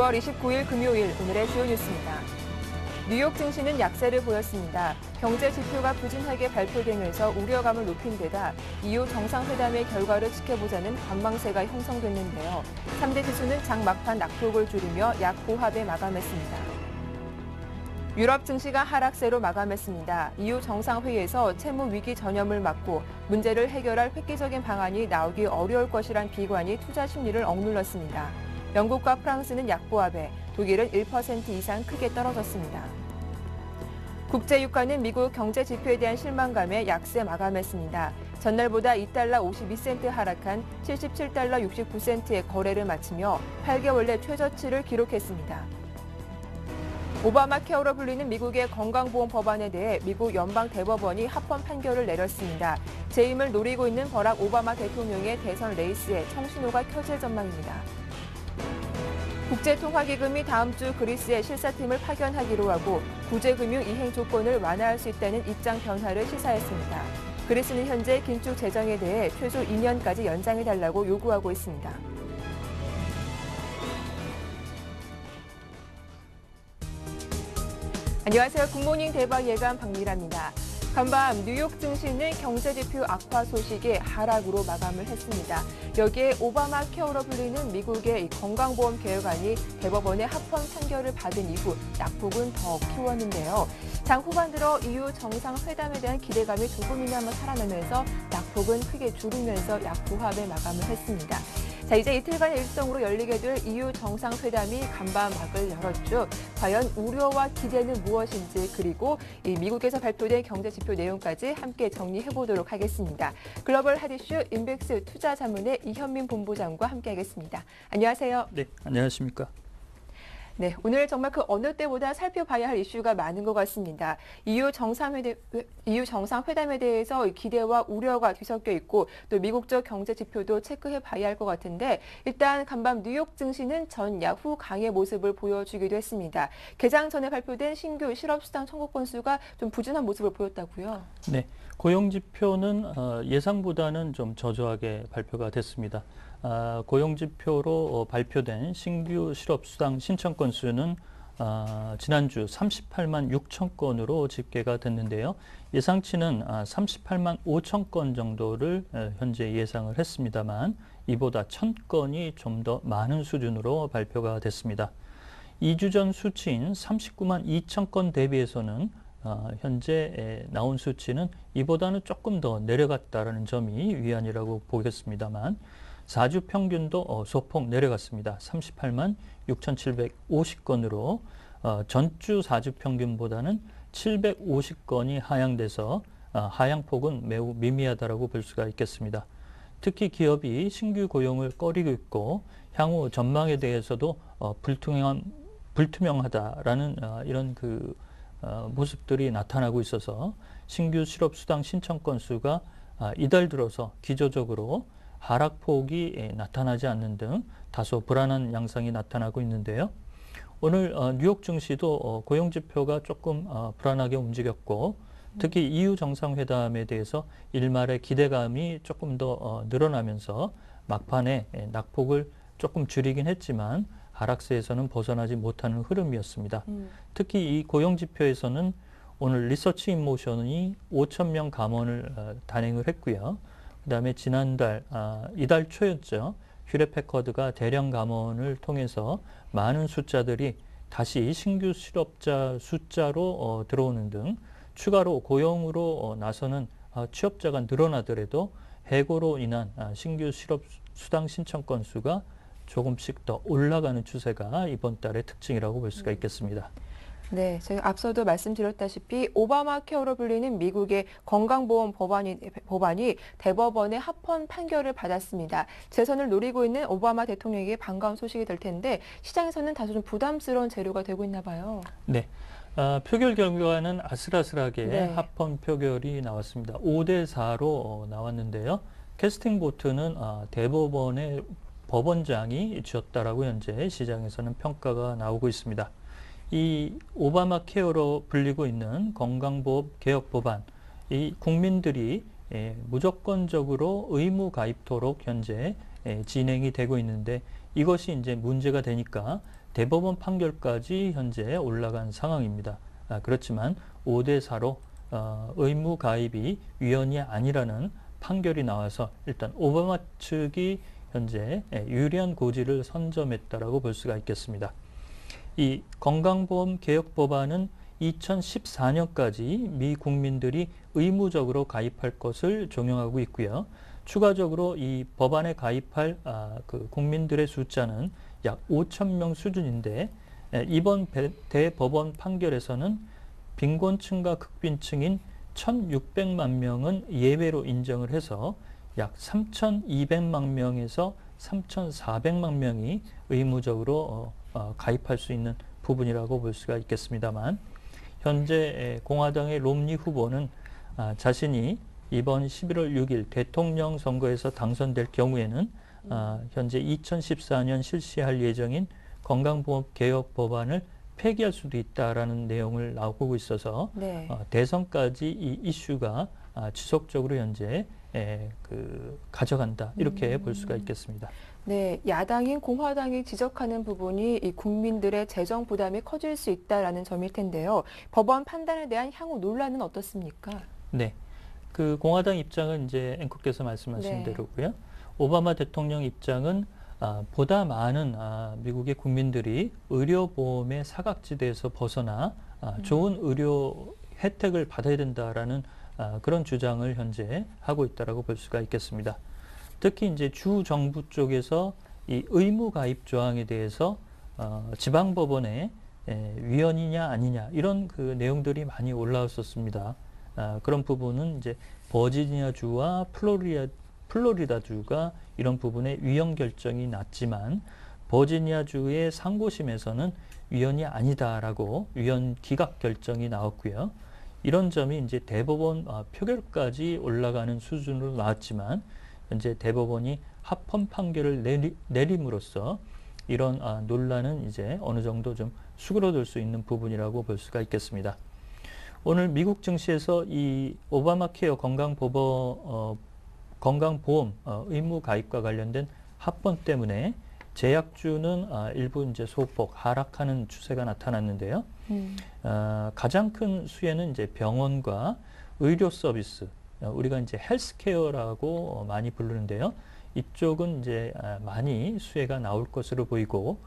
6월 29일 금요일 오늘의 주요 뉴스입니다. 뉴욕 증시는 약세를 보였습니다. 경제 지표가 부진하게 발표되면서 우려감을 높인 데다 EU 정상회담의 결과를 지켜보자는 관망세가 형성됐는데요. 3대 지수는 장 막판 낙폭을 줄이며 약보합에 마감했습니다. 유럽 증시가 하락세로 마감했습니다. EU 정상회의에서 채무 위기 전염을 막고 문제를 해결할 획기적인 방안이 나오기 어려울 것이란 비관이 투자 심리를 억눌렀습니다. 영국과 프랑스는 약보합에, 독일은 1% 이상 크게 떨어졌습니다. 국제유가는 미국 경제 지표에 대한 실망감에 약세 마감했습니다. 전날보다 2달러 52센트 하락한 77달러 69센트의 거래를 마치며 8개월 내 최저치를 기록했습니다. 오바마 케어로 불리는 미국의 건강보험 법안에 대해 미국 연방대법원이 합헌 판결을 내렸습니다. 재임을 노리고 있는 버락 오바마 대통령의 대선 레이스에 청신호가 켜질 전망입니다. 국제통화기금이 다음 주 그리스에 실사팀을 파견하기로 하고 구제금융 이행 조건을 완화할 수 있다는 입장 변화를 시사했습니다. 그리스는 현재 긴축 재정에 대해 최소 2년까지 연장해달라고 요구하고 있습니다. 안녕하세요. 굿모닝 대박 예감 박미라입니다. 간밤 뉴욕 증시는 경제지표 악화 소식에 하락으로 마감을 했습니다. 여기에 오바마 케어로 불리는 미국의 건강보험 개혁안이 대법원의 합헌 판결을 받은 이후 낙폭은 더 키웠는데요. 장 후반 들어 EU 정상회담에 대한 기대감이 조금이나마 살아나면서 낙폭은 크게 줄으면서 약보합에 마감을 했습니다. 자, 이제 이틀간의 일정으로 열리게 될 EU 정상회담이 간밤 막을 열었죠. 과연 우려와 기대는 무엇인지, 그리고 이 미국에서 발표된 경제지표 내용까지 함께 정리해보도록 하겠습니다. 글로벌 핫이슈 인백스 투자자문의 이현민 본부장과 함께하겠습니다. 안녕하세요. 네, 안녕하십니까. 네, 오늘 정말 그 어느 때보다 살펴봐야 할 이슈가 많은 것 같습니다. EU 정상회담에 대해서 기대와 우려가 뒤섞여 있고 또 미국적 경제 지표도 체크해 봐야 할 것 같은데, 일단 간밤 뉴욕 증시는 전야 후 강의 모습을 보여주기도 했습니다. 개장 전에 발표된 신규 실업수당 청구 건수가 좀 부진한 모습을 보였다고요? 네, 고용 지표는 예상보다는 좀 저조하게 발표가 됐습니다. 고용 지표로 발표된 신규 실업수당 신청 건수는 지난주 38만 6천 건으로 집계가 됐는데요. 예상치는 38만 5천 건 정도를 현재 예상을 했습니다만 이보다 1,000건이 좀 더 많은 수준으로 발표가 됐습니다. 2주 전 수치인 39만 2천 건 대비해서는 현재 나온 수치는 이보다는 조금 더 내려갔다는 점이 위안이라고 보겠습니다만 4주 평균도 소폭 내려갔습니다. 38만 6,750건으로 전주 4주 평균보다는 750건이 하향돼서 하향폭은 매우 미미하다고 볼 수가 있겠습니다. 특히 기업이 신규 고용을 꺼리고 있고 향후 전망에 대해서도 불투명하다라는 이런 모습들이 나타나고 있어서 신규 실업수당 신청 건수가 이달 들어서 기조적으로 하락폭이 나타나지 않는 등 다소 불안한 양상이 나타나고 있는데요. 오늘 뉴욕 증시도 고용 지표가 조금 불안하게 움직였고 특히 EU 정상회담에 대해서 일말의 기대감이 조금 더 늘어나면서 막판에 낙폭을 조금 줄이긴 했지만 하락세에서는 벗어나지 못하는 흐름이었습니다. 특히 이 고용 지표에서는 오늘 리서치 인모션이 5천 명 감원을 단행을 했고요. 그다음에 지난달 이달 초였죠. 휴렛패커드가 대량 감원을 통해서 많은 숫자들이 다시 신규 실업자 숫자로 들어오는 등 추가로 고용으로 나서는 취업자가 늘어나더라도 해고로 인한 신규 실업 수당 신청 건수가 조금씩 더 올라가는 추세가 이번 달의 특징이라고 볼 수가 있겠습니다. 네, 제가 앞서도 말씀드렸다시피 오바마 케어로 불리는 미국의 건강보험 법안이 대법원의 합헌 판결을 받았습니다. 재선을 노리고 있는 오바마 대통령에게 반가운 소식이 될 텐데 시장에서는 다소 좀 부담스러운 재료가 되고 있나 봐요. 네, 표결 결과는 아슬아슬하게 네. 합헌 표결이 나왔습니다. 5대 4로 나왔는데요. 캐스팅 보트는 대법원의 법원장이 쥐었다라고 현재 시장에서는 평가가 나오고 있습니다. 이 오바마 케어로 불리고 있는 건강보험 개혁 법안, 이 국민들이 무조건적으로 의무 가입토록 현재 진행이 되고 있는데 이것이 이제 문제가 되니까 대법원 판결까지 현재 올라간 상황입니다. 그렇지만 5대4로 의무 가입이 위헌이 아니라는 판결이 나와서 일단 오바마 측이 현재 유리한 고지를 선점했다라고 볼 수가 있겠습니다. 이 건강보험 개혁 법안은 2014년까지 미 국민들이 의무적으로 가입할 것을 종용하고 있고요. 추가적으로 이 법안에 가입할 그 국민들의 숫자는 약 5천 명 수준인데 이번 대법원 판결에서는 빈곤층과 극빈층인 1,600만 명은 예외로 인정을 해서 약 3,200만 명에서 3,400만 명이 의무적으로 가입할 수 있는 부분이라고 볼 수가 있겠습니다만 현재 공화당의 롬니 후보는 자신이 이번 11월 6일 대통령 선거에서 당선될 경우에는 현재 2014년 실시할 예정인 건강보험 개혁 법안을 폐기할 수도 있다라는 내용을 나오고 있어서 네. 대선까지 이 이슈가 지속적으로 현재 가져간다 이렇게 볼 수가 있겠습니다. 네, 야당인 공화당이 지적하는 부분이 이 국민들의 재정 부담이 커질 수 있다라는 점일 텐데요. 법원 판단에 대한 향후 논란은 어떻습니까? 네, 그 공화당 입장은 이제 앵커께서 말씀하신 네. 대로고요. 오바마 대통령 입장은 보다 많은 미국의 국민들이 의료보험의 사각지대에서 벗어나 좋은 의료 혜택을 받아야 된다라는 그런 주장을 현재 하고 있다라고 볼 수가 있겠습니다. 특히 이제 주 정부 쪽에서 이 의무 가입 조항에 대해서 지방법원에 위헌이냐 아니냐 이런 그 내용들이 많이 올라왔었습니다. 그런 부분은 이제 버지니아주와 플로리다주가 이런 부분에 위헌 결정이 났지만 버지니아주의 상고심에서는 위헌이 아니다라고 위헌 기각 결정이 나왔고요. 이런 점이 이제 대법원 표결까지 올라가는 수준으로 나왔지만 현재 대법원이 합헌 판결을 내림으로써 이런 논란은 이제 어느 정도 좀 수그러들 수 있는 부분이라고 볼 수가 있겠습니다. 오늘 미국 증시에서 이 오바마 케어 건강보험 의무 가입과 관련된 합헌 때문에 제약주는 일부 이제 소폭 하락하는 추세가 나타났는데요. 가장 큰 수혜는 이제 병원과 의료 서비스, 우리가 이제 헬스케어라고 많이 부르는데요. 이쪽은 이제 많이 수혜가 나올 것으로 보이고,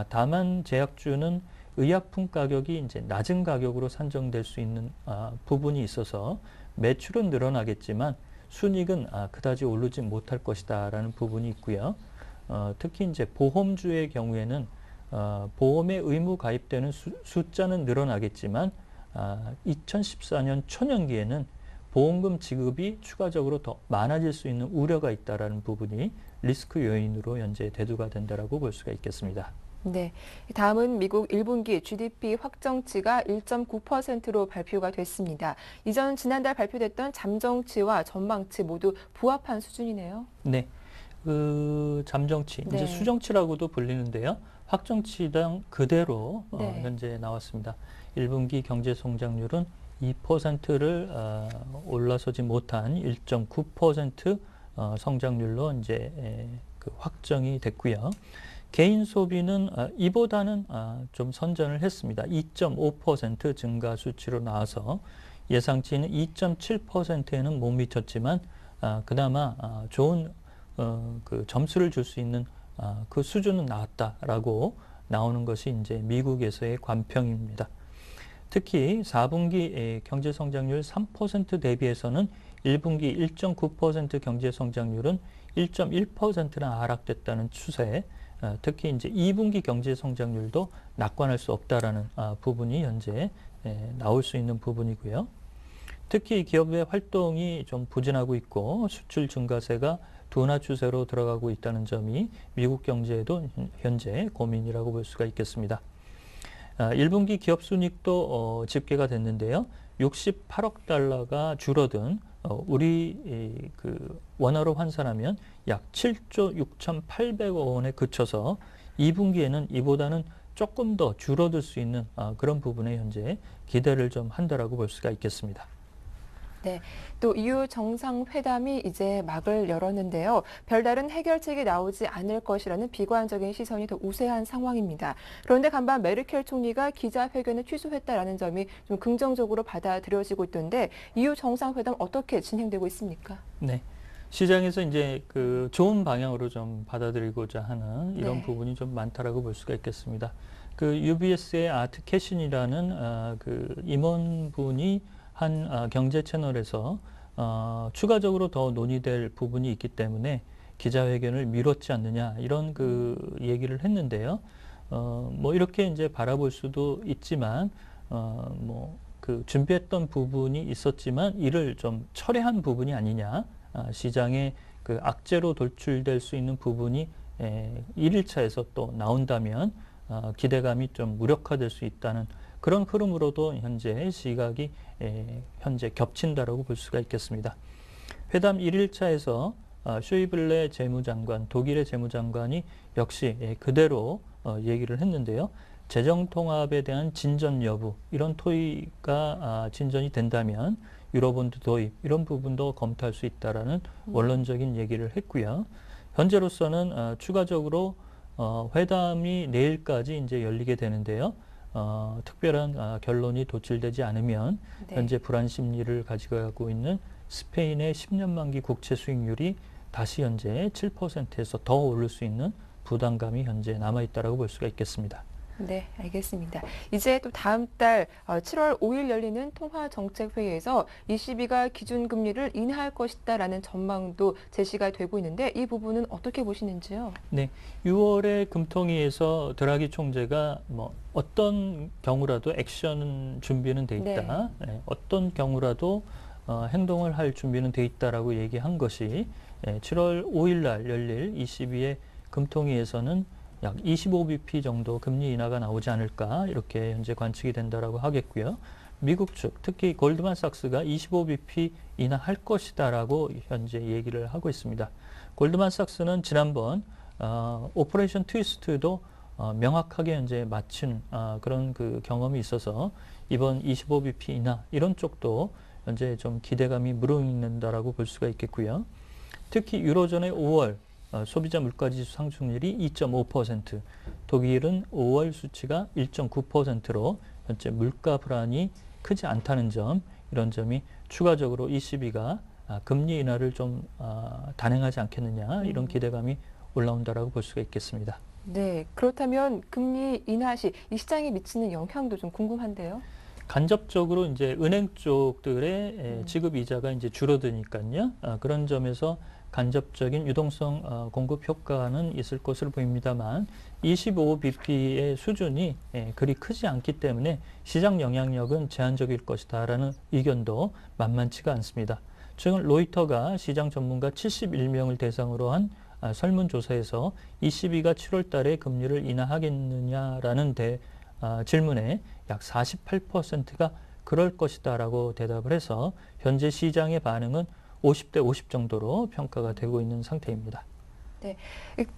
다만 제약주는 의약품 가격이 이제 낮은 가격으로 산정될 수 있는 부분이 있어서 매출은 늘어나겠지만 순이익은 그다지 오르지 못할 것이다라는 부분이 있고요. 특히 이제 보험주의 경우에는 보험에 의무 가입되는 숫자는 늘어나겠지만 2014년 초년기에는 보험금 지급이 추가적으로 더 많아질 수 있는 우려가 있다라는 부분이 리스크 요인으로 현재 대두가 된다라고 볼 수가 있겠습니다. 네, 다음은 미국 1분기 GDP 확정치가 1.9%로 발표가 됐습니다. 이전 지난달 발표됐던 잠정치와 전망치 모두 부합한 수준이네요. 네, 그 잠정치, 네. 이제 수정치라고도 불리는데요. 확정치당 그대로 네. 현재 나왔습니다. 1분기 경제 성장률은 2%를 올라서지 못한 1.9% 성장률로 이제 그 확정이 됐고요. 개인 소비는 이보다는 좀 선전을 했습니다. 2.5% 증가 수치로 나와서 예상치는 2.7%에는 못 미쳤지만 그나마 좋은 그 점수를 줄 수 있는 그 수준은 나왔다라고 나오는 것이 이제 미국에서의 관평입니다. 특히 4분기 경제 성장률 3% 대비해서는 1분기 1.9% 경제 성장률은 1.1%나 하락됐다는 추세. 특히 이제 2분기 경제 성장률도 낙관할 수 없다라는 부분이 현재 나올 수 있는 부분이고요. 특히 기업의 활동이 좀 부진하고 있고 수출 증가세가 둔화 추세로 들어가고 있다는 점이 미국 경제에도 현재 고민이라고 볼 수가 있겠습니다. 1분기 기업 순이익도 집계가 됐는데요. 68억 달러가 줄어든 우리 그 원화로 환산하면 약 7조 6,800억 원에 그쳐서 2분기에는 이보다는 조금 더 줄어들 수 있는 그런 부분에 현재 기대를 좀 한다라고 볼 수가 있겠습니다. 네, 또 EU 정상회담이 이제 막을 열었는데요. 별다른 해결책이 나오지 않을 것이라는 비관적인 시선이 더 우세한 상황입니다. 그런데 간밤 메르켈 총리가 기자회견을 취소했다라는 점이 좀 긍정적으로 받아들여지고 있던데 EU 정상회담 어떻게 진행되고 있습니까? 네. 시장에서 이제 그 좋은 방향으로 좀 받아들이고자 하는 이런 네. 부분이 좀 많다라고 볼 수가 있겠습니다. 그 UBS의 아트 캐신이라는 그 임원분이 한 경제 채널에서 추가적으로 더 논의될 부분이 있기 때문에 기자회견을 미뤘지 않느냐 이런 그 얘기를 했는데요. 뭐 이렇게 이제 바라볼 수도 있지만 뭐 그 준비했던 부분이 있었지만 이를 좀 철회한 부분이 아니냐. 시장에 그 악재로 돌출될 수 있는 부분이 1일차에서 또 나온다면 기대감이 좀 무력화될 수 있다는 그런 흐름으로도 현재 시각이 현재 겹친다라고 볼 수가 있겠습니다. 회담 1일차에서 쇼이블레 재무장관, 독일의 재무장관이 역시 그대로 얘기를 했는데요. 재정 통합에 대한 진전 여부, 이런 토의가 진전이 된다면 유로본드 도입 이런 부분도 검토할 수 있다라는 원론적인 얘기를 했고요. 현재로서는 추가적으로 회담이 내일까지 이제 열리게 되는데요. 특별한 결론이 도출되지 않으면 네. 현재 불안 심리를 가지고 있는 스페인의 10년 만기 국채 수익률이 다시 현재 7%에서 더 오를 수 있는 부담감이 현재 남아있다라고 볼 수가 있겠습니다. 네, 알겠습니다. 이제 또 다음 달 7월 5일 열리는 통화정책회의에서 ECB가 기준금리를 인하할 것이다라는 전망도 제시가 되고 있는데 이 부분은 어떻게 보시는지요? 네, 6월에 금통위에서 드라기 총재가 뭐 어떤 경우라도 액션 준비는 돼 있다. 네, 어떤 경우라도 행동을 할 준비는 돼 있다라고 얘기한 것이 7월 5일 날 열릴 ECB의 금통위에서는 약 25bp 정도 금리 인하가 나오지 않을까 이렇게 현재 관측이 된다라고 하겠고요. 미국 측 특히 골드만삭스가 25bp 인하할 것이다라고 현재 얘기를 하고 있습니다. 골드만삭스는 지난번 오퍼레이션 트위스트도 명확하게 현재 맞춘 그런 그 경험이 있어서 이번 25bp 인하 이런 쪽도 현재 좀 기대감이 무르익는다라고 볼 수가 있겠고요. 특히 유로존의 5월 소비자 물가지수 상승률이 2.5%, 독일은 5월 수치가 1.9%로 현재 물가 불안이 크지 않다는 점, 이런 점이 추가적으로 ECB가 금리 인하를 좀 단행하지 않겠느냐 이런 기대감이 올라온다라고 볼 수가 있겠습니다. 네, 그렇다면 금리 인하 시 이 시장에 미치는 영향도 좀 궁금한데요. 간접적으로 이제 은행 쪽들의 지급 이자가 이제 줄어드니까요. 그런 점에서 간접적인 유동성 공급 효과는 있을 것으로 보입니다만 25bp의 수준이 그리 크지 않기 때문에 시장 영향력은 제한적일 것이다라는 의견도 만만치가 않습니다. 최근 로이터가 시장 전문가 71명을 대상으로 한 설문조사에서 ECB가 7월 달에 금리를 인하하겠느냐라는 질문에 약 48%가 그럴 것이다라고 대답을 해서 현재 시장의 반응은 50대 50 정도로 평가가 되고 있는 상태입니다. 네,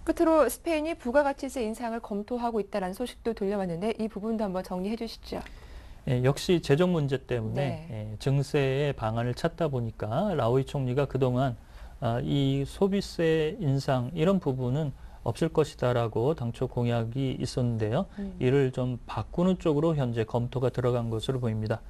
끝으로 스페인이 부가가치세 인상을 검토하고 있다는 소식도 들려왔는데 이 부분도 한번 정리해 주시죠. 역시 재정 문제 때문에 네. 증세의 방안을 찾다 보니까 라오이 총리가 그동안 이 소비세 인상 이런 부분은 없을 것이다라고 당초 공약이 있었는데요. 이를 좀 바꾸는 쪽으로 현재 검토가 들어간 것으로 보입니다.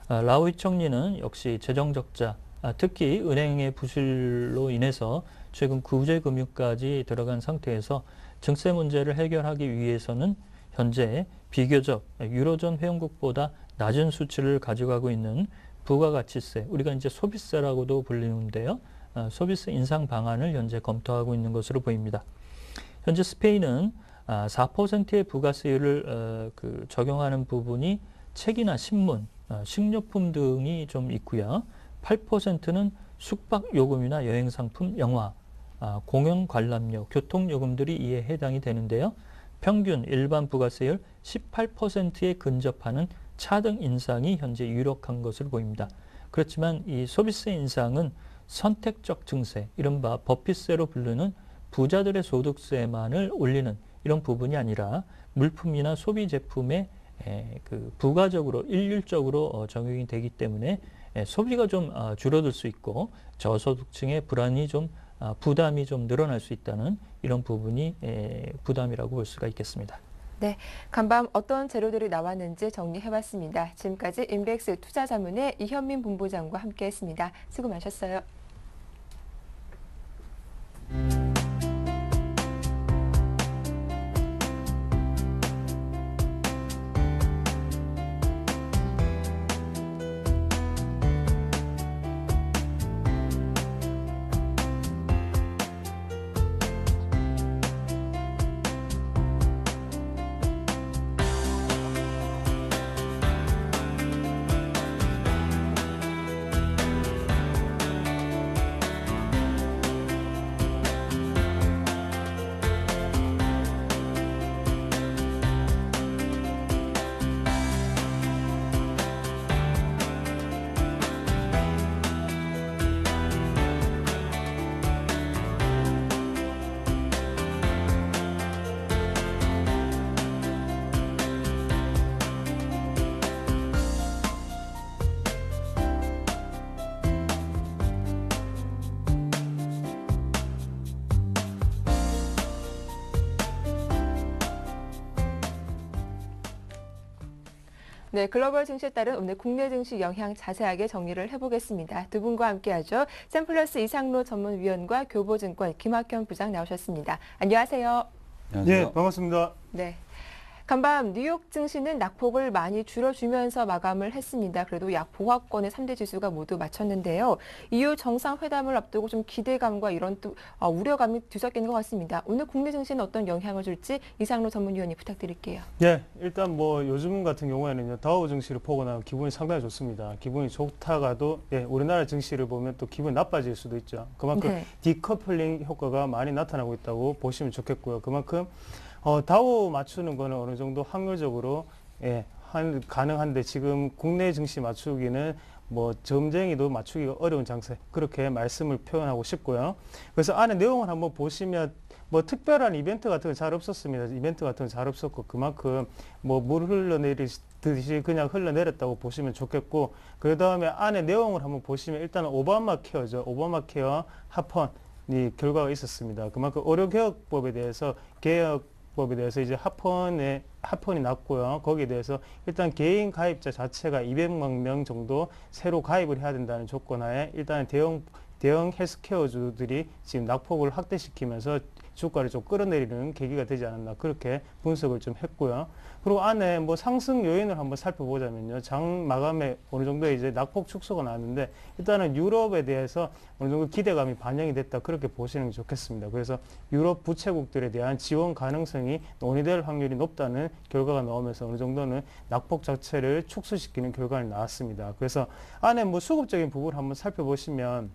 라오이 총리는 역시 재정 적자, 특히 은행의 부실로 인해서 최근 구제금융까지 들어간 상태에서 증세 문제를 해결하기 위해서는 현재 비교적 유로존 회원국보다 낮은 수치를 가져가고 있는 부가가치세, 우리가 이제 소비세라고도 불리는데요. 소비세 인상 방안을 현재 검토하고 있는 것으로 보입니다. 현재 스페인은 4%의 부가세율을 적용하는 부분이 책이나 신문, 식료품 등이 좀 있고요. 8%는 숙박요금이나 여행상품, 영화, 공연관람료, 교통요금들이 이에 해당이 되는데요. 평균 일반 부가세율 18%에 근접하는 차등 인상이 현재 유력한 것으로 보입니다. 그렇지만 이 소비세 인상은 선택적 증세, 이른바 버핏세로 부르는 부자들의 소득세만을 올리는 이런 부분이 아니라 물품이나 소비 제품에 부가적으로 일률적으로 적용이 되기 때문에 소비가 좀 줄어들 수 있고 저소득층의 불안이 좀 부담이 좀 늘어날 수 있다는 이런 부분이 부담이라고 볼 수가 있겠습니다. 네, 간밤 어떤 재료들이 나왔는지 정리해봤습니다. 지금까지 인백스 투자자문의 이현민 본부장과 함께했습니다. 수고 많으셨어요. 네, 글로벌 증시에 따른 오늘 국내 증시 영향 자세하게 정리를 해보겠습니다. 두 분과 함께하죠. 샘플러스 이상로 전문위원과 교보증권 김학현 부장 나오셨습니다. 안녕하세요. 안녕하세요. 네, 반갑습니다. 네. 간밤 뉴욕 증시는 낙폭을 많이 줄여주면서 마감을 했습니다. 그래도 약 보합권의 3대 지수가 모두 맞췄는데요. 이후 정상회담을 앞두고 좀 기대감과 이런 또 우려감이 뒤섞이는 것 같습니다. 오늘 국내 증시는 어떤 영향을 줄지 이상로 전문위원이 부탁드릴게요. 네, 일단 뭐 요즘 같은 경우에는요, 다우 증시를 보고 나면 기분이 상당히 좋습니다. 기분이 좋다가도 우리나라 증시를 보면 또 기분이 나빠질 수도 있죠. 그만큼 디커플링 효과가 많이 나타나고 있다고 보시면 좋겠고요. 그만큼 다우 맞추는 거는 어느 정도 확률적으로 가능한데 지금 국내 증시 맞추기는 뭐 점쟁이도 맞추기가 어려운 장세, 그렇게 말씀을 표현하고 싶고요. 그래서 안에 내용을 한번 보시면 뭐 특별한 이벤트 같은 건 잘 없었습니다. 이벤트 같은 건 잘 없었고 그만큼 뭐 물 흘러내리듯이 그냥 흘러내렸다고 보시면 좋겠고, 그 다음에 안에 내용을 한번 보시면 일단은 오바마 케어죠. 오바마 케어 합헌이 결과가 있었습니다. 그만큼 의료개혁법에 대해서 법에 대해서 이제 합헌이 났고요. 거기에 대해서 일단 개인 가입자 자체가 200만 명 정도 새로 가입을 해야 된다는 조건하에 일단 대형 헬스케어주들이 지금 낙폭을 확대시키면서 주가를 좀 끌어내리는 계기가 되지 않았나, 그렇게 분석을 좀 했고요. 그리고 안에 뭐 상승 요인을 한번 살펴보자면요, 장 마감에 어느 정도 이제 낙폭 축소가 나왔는데 일단은 유럽에 대해서 어느 정도 기대감이 반영이 됐다, 그렇게 보시는 게 좋겠습니다. 그래서 유럽 부채국들에 대한 지원 가능성이 논의될 확률이 높다는 결과가 나오면서 어느 정도는 낙폭 자체를 축소시키는 결과가 나왔습니다. 그래서 안에 뭐 수급적인 부분을 한번 살펴보시면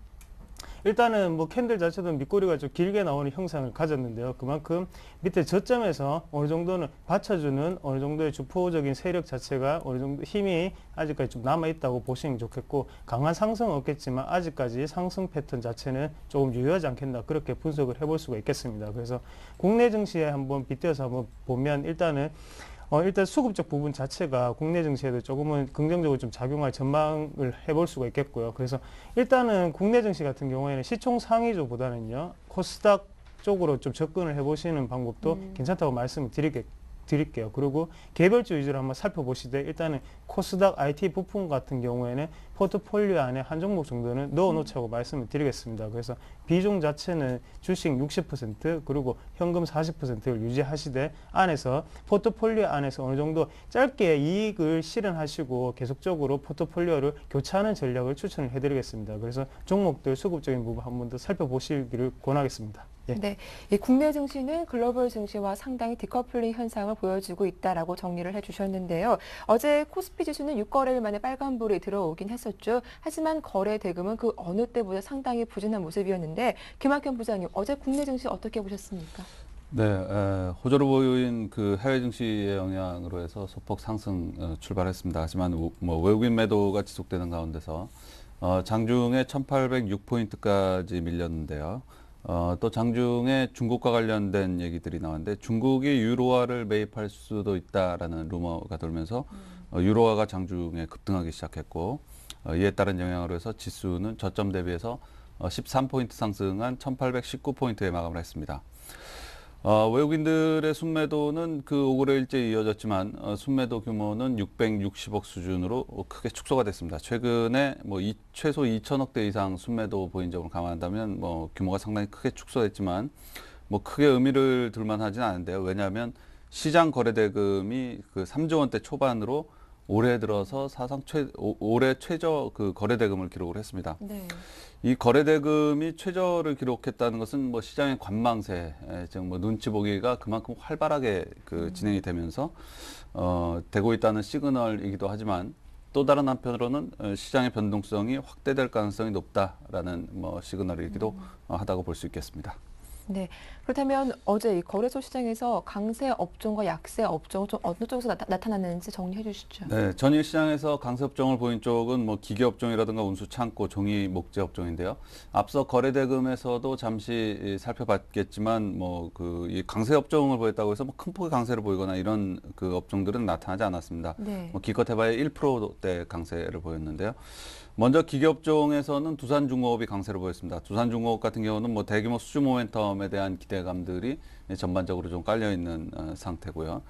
일단은 뭐 캔들 자체도 밑꼬리가 좀 길게 나오는 형상을 가졌는데요. 그만큼 밑에 저점에서 어느 정도는 받쳐주는 어느 정도의 주포적인 세력 자체가 어느 정도 힘이 아직까지 좀 남아있다고 보시면 좋겠고, 강한 상승은 없겠지만 아직까지 상승 패턴 자체는 조금 유효하지 않겠나, 그렇게 분석을 해볼 수가 있겠습니다. 그래서 국내 증시에 한번 빗대어서 한번 보면 일단 수급적 부분 자체가 국내 증시에도 조금은 긍정적으로 좀 작용할 전망을 해볼 수가 있겠고요. 그래서 일단은 국내 증시 같은 경우에는 시총 상위주보다는요, 코스닥 쪽으로 좀 접근을 해보시는 방법도 괜찮다고 말씀을 드릴게요. 그리고 개별주 위주로 한번 살펴보시되 일단은 코스닥 IT 부품 같은 경우에는 포트폴리오 안에 한 종목 정도는 넣어놓자고 말씀을 드리겠습니다. 그래서 비중 자체는 주식 60% 그리고 현금 40%를 유지하시되 안에서 포트폴리오 안에서 어느 정도 짧게 이익을 실현하시고 계속적으로 포트폴리오를 교체하는 전략을 추천을 해드리겠습니다. 그래서 종목들 수급적인 부분 한 번 더 살펴보시기를 권하겠습니다. 네, 이 국내 증시는 글로벌 증시와 상당히 디커플링 현상을 보여주고 있다라고 정리를 해주셨는데요. 어제 코스피 지수는 6거래일 만에 빨간불이 들어오긴 했었죠. 하지만 거래 대금은 그 어느 때보다 상당히 부진한 모습이었는데, 김학현 부장님, 어제 국내 증시 어떻게 보셨습니까? 네, 호조로 보인 그 해외 증시의 영향으로 해서 소폭 상승 출발했습니다. 하지만 뭐 외국인 매도가 지속되는 가운데서 장중에 1806포인트까지 밀렸는데요. 또 장중에 중국과 관련된 얘기들이 나왔는데 중국이 유로화를 매입할 수도 있다라는 루머가 돌면서 유로화가 장중에 급등하기 시작했고 이에 따른 영향으로 해서 지수는 저점 대비해서 13포인트 상승한 1819포인트에 마감을 했습니다. 외국인들의 순매도는 그 5거래일째 이어졌지만 순매도 규모는 660억 수준으로 크게 축소가 됐습니다. 최근에 뭐 최소 2천억대 이상 순매도 보인 점을 감안한다면 뭐 규모가 상당히 크게 축소됐지만 뭐 크게 의미를 둘만 하지는 않은데요. 왜냐하면 시장 거래대금이 그 3조 원대 초반으로 올해 들어서 사상 올해 최저 그 거래대금을 기록을 했습니다. 네. 이 거래대금이 최저를 기록했다는 것은 뭐 시장의 관망세, 즉 뭐 눈치 보기가 그만큼 활발하게 그 진행이 되면서 되고 있다는 시그널이기도 하지만 또 다른 한편으로는 시장의 변동성이 확대될 가능성이 높다라는 뭐 시그널이기도 하다고 볼 수 있겠습니다. 네. 그렇다면 어제 이 거래소 시장에서 강세 업종과 약세 업종 좀 어느 쪽에서 나타났는지 정리해 주시죠. 네, 전일 시장에서 강세 업종을 보인 쪽은 뭐 기계 업종이라든가 운수 창고, 종이 목재 업종인데요. 앞서 거래대금에서도 잠시 살펴봤겠지만 뭐 그 이 강세 업종을 보였다고 해서 뭐 큰 폭의 강세를 보이거나 이런 그 업종들은 나타나지 않았습니다. 네. 뭐 기껏 해봐야 1%대 강세를 보였는데요. 먼저 기계업종에서는 두산중공업이 강세를 보였습니다. 두산중공업 같은 경우는 뭐 대규모 수주 모멘텀에 대한 기대감들이 전반적으로 좀 깔려 있는 상태고요.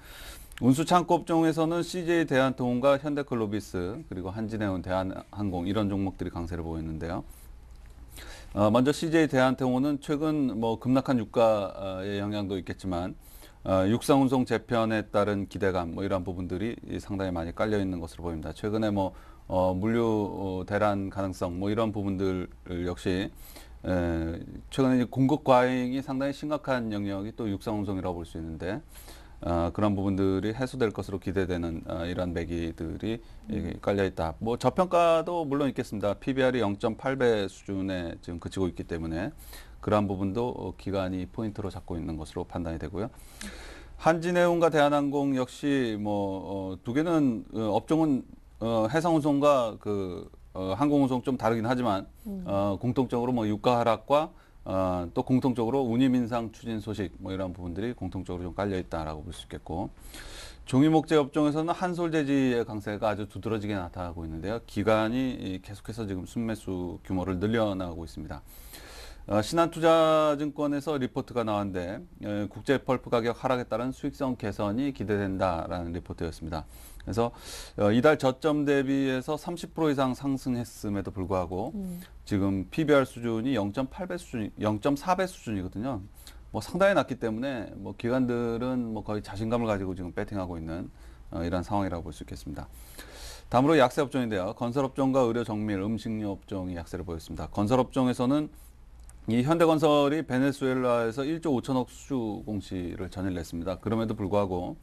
운수창고 업종에서는 CJ 대한통운과 현대클로비스 그리고 한진해운 대한항공 이런 종목들이 강세를 보였는데요. 먼저 CJ 대한통운은 최근 뭐 급락한 유가의 영향도 있겠지만 육상운송 재편에 따른 기대감 뭐 이러한 부분들이 상당히 많이 깔려 있는 것으로 보입니다. 최근에 뭐 물류 대란 가능성 뭐 이런 부분들 역시 최근에 공급 과잉이 상당히 심각한 영역이 또 육상운송이라고 볼 수 있는데 그런 부분들이 해소될 것으로 기대되는 이러한 매기들이 깔려 있다. 뭐 저평가도 물론 있겠습니다. PBR이 0.8배 수준에 지금 그치고 있기 때문에 그러한 부분도 기관이 포인트로 잡고 있는 것으로 판단이 되고요. 한진해운과 대한항공 역시 뭐 두 개는 업종은 해상운송과 그 항공운송 좀 다르긴 하지만 공통적으로 뭐 유가 하락과 또 공통적으로 운임 인상 추진 소식 뭐 이런 부분들이 공통적으로 좀 깔려 있다라고 볼 수 있겠고 종이목재 업종에서는 한솔재지의 강세가 아주 두드러지게 나타나고 있는데요. 기관이 계속해서 지금 순매수 규모를 늘려나가고 있습니다. 신한투자증권에서 리포트가 나왔는데 국제 펄프 가격 하락에 따른 수익성 개선이 기대된다라는 리포트였습니다. 그래서 이달 저점 대비해서 30% 이상 상승했음에도 불구하고 지금 PBR 수준이 0.8배 수준, 0.4배 수준이거든요. 뭐 상당히 낮기 때문에 뭐 기관들은 뭐 거의 자신감을 가지고 지금 배팅하고 있는 이런 상황이라고 볼 수 있겠습니다. 다음으로 약세 업종인데요. 건설업종과 의료정밀, 음식료 업종이 약세를 보였습니다. 건설업종에서는 이 현대건설이 베네수엘라에서 1조 5천억 수주 공시를 전일 냈습니다. 그럼에도 불구하고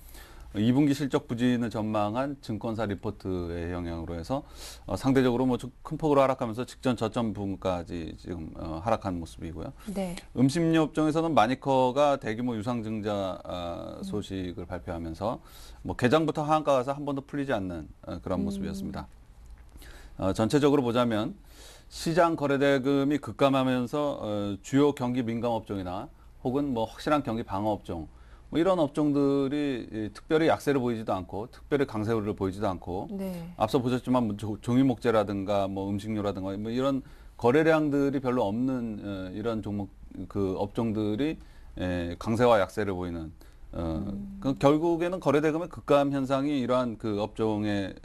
2분기 실적 부진을 전망한 증권사 리포트의 영향으로 해서 상대적으로 뭐 큰 폭으로 하락하면서 직전 저점 부분까지 지금 하락한 모습이고요. 네. 음식료 업종에서는 마니커가 대규모 유상증자 소식을 발표하면서 뭐 개장부터 하한가가 한 번도 풀리지 않는 그런 모습이었습니다. 전체적으로 보자면 시장 거래대금이 급감하면서 주요 경기 민감 업종이나 혹은 뭐 확실한 경기 방어 업종 뭐 이런 업종들이 특별히 약세를 보이지도 않고 특별히 강세를 보이지도 않고 네. 앞서 앞서 보셨지만 뭐 종이목재라든가 뭐 음식료라든가 뭐 이런 거래량들이 별로 없는 이런 종목 그 업종들이 강세와 약세를 보이는 그 결국에는 거래대금의 급감 현상이 이러한 그 업종의